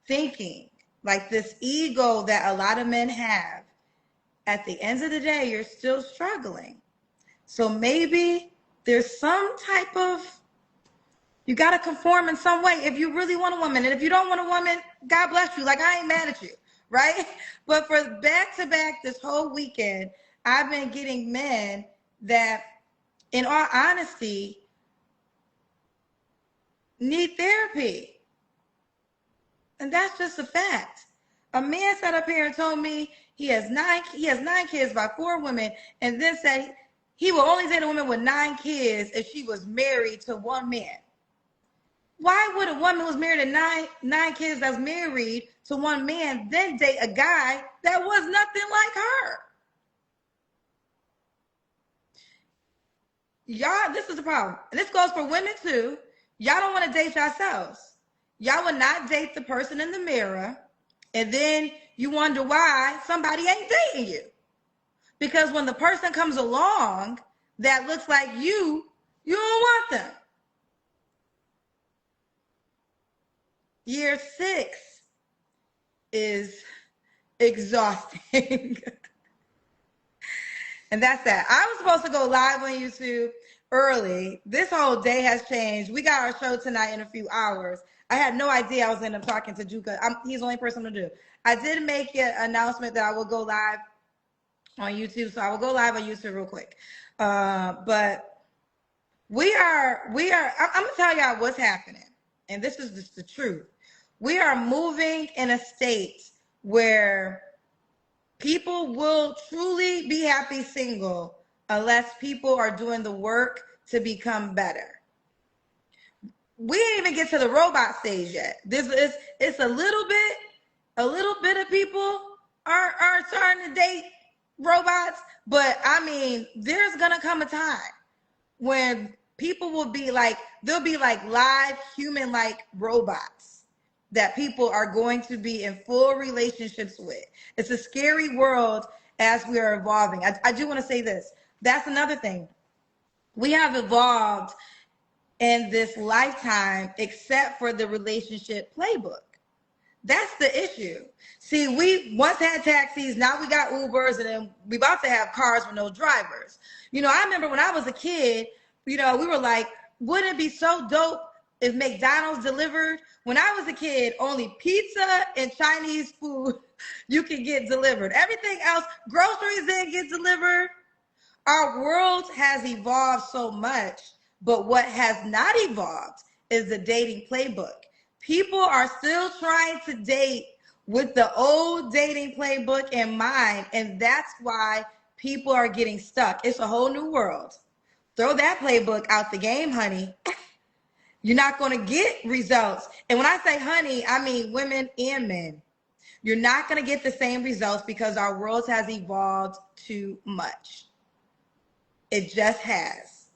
thinking, like this ego that a lot of men have, at the end of the day, you're still struggling. So maybe there's some type of, you got to conform in some way if you really want a woman. And if you don't want a woman, God bless you. Like, I ain't mad at you, right? But for back to back this whole weekend, I've been getting men that, in all honesty, need therapy. And that's just a fact. A man sat up here and told me he has nine kids by 4 women, and then said he will only date a woman with 9 kids if she was married to one man. Why would a woman who's married to nine kids that's married to one man then date a guy that was nothing like her? Y'all, this is the problem. And this goes for women too. Y'all don't want to date yourselves. Y'all would not date the person in the mirror, and then you wonder why somebody ain't dating you. Because when the person comes along that looks like you don't want them. Year 6 is exhausting. And that's that. I was supposed to go live on YouTube early. This whole day has changed. We got our show tonight in a few hours. I had no idea I was in. I'm talking to Juka. He's the only person to do. I did make an announcement that I will go live on YouTube, so I will go live on YouTube real quick. But I'm gonna tell y'all what's happening, and this is just the truth. We are moving in a state where people will truly be happy single unless people are doing the work to become better. We didn't even get to the robot stage yet. This is it's a little bit of people are starting to date robots, but I mean, there's gonna come a time when people will be like, they'll be like live human like robots that people are going to be in full relationships with. It's a scary world as we are evolving. I do want to say this. That's another thing. We have evolved in this lifetime, except for the relationship playbook. That's the issue. See, we once had taxis, now we got Ubers, and then we about to have cars with no drivers. I remember when I was a kid, we were like, wouldn't it be so dope if McDonald's delivered? When I was a kid, only pizza and Chinese food you could get delivered. Everything else, groceries didn't get delivered. Our world has evolved so much, but what has not evolved is the dating playbook. People are still trying to date with the old dating playbook in mind, and that's why people are getting stuck. It's a whole new world. Throw that playbook out the game, honey. You're not going to get results. And when I say honey, I mean women and men. You're not going to get the same results because our world has evolved too much. It just has.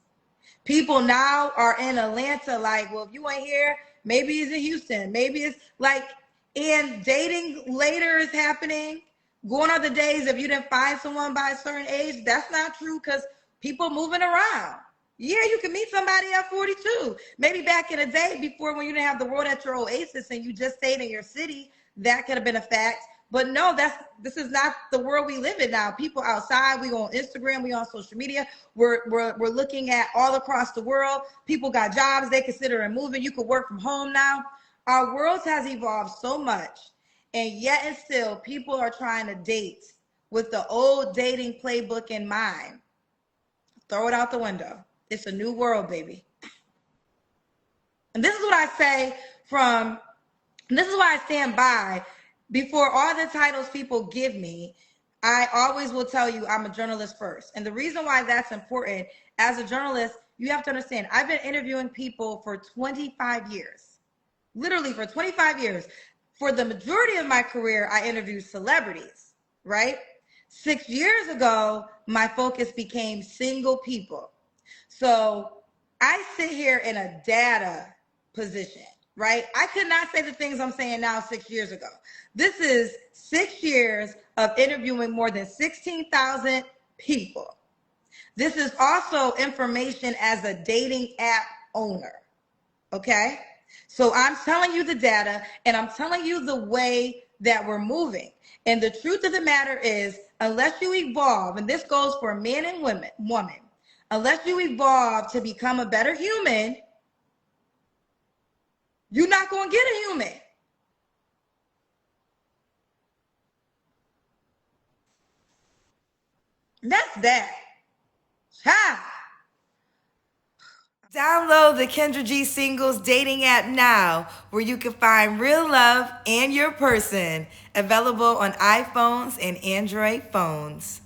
People now are in Atlanta like, well, if you ain't here, maybe it's in Houston. Maybe it's like, and dating later is happening. Going on the days, if you didn't find someone by a certain age, that's not true because people moving around. Yeah, you can meet somebody at 42. Maybe back in the day before when you didn't have the world at your oasis and you just stayed in your city, that could have been a fact. But no, this is not the world we live in now. People outside, we go on Instagram, we on social media. We're looking at all across the world. People got jobs, they consider moving. You could work from home now. Our world has evolved so much, and yet and still people are trying to date with the old dating playbook in mind. Throw it out the window. It's a new world, baby. And this is what I say this is why I stand by. Before all the titles people give me, I always will tell you I'm a journalist first. And the reason why that's important, as a journalist, you have to understand, I've been interviewing people for 25 years. Literally for 25 years. For the majority of my career, I interviewed celebrities, right? 6 years ago, my focus became single people. So I sit here in a data position, right? I could not say the things I'm saying now 6 years ago. This is 6 years of interviewing more than 16,000 people. This is also information as a dating app owner, okay? So I'm telling you the data, and I'm telling you the way that we're moving. And the truth of the matter is, unless you evolve, and this goes for men and women, unless you evolve to become a better human, you're not going to get a human. And that's that. Ha! Download the Kendra G Singles dating app now, where you can find real love and your person. Available on iPhones and Android phones.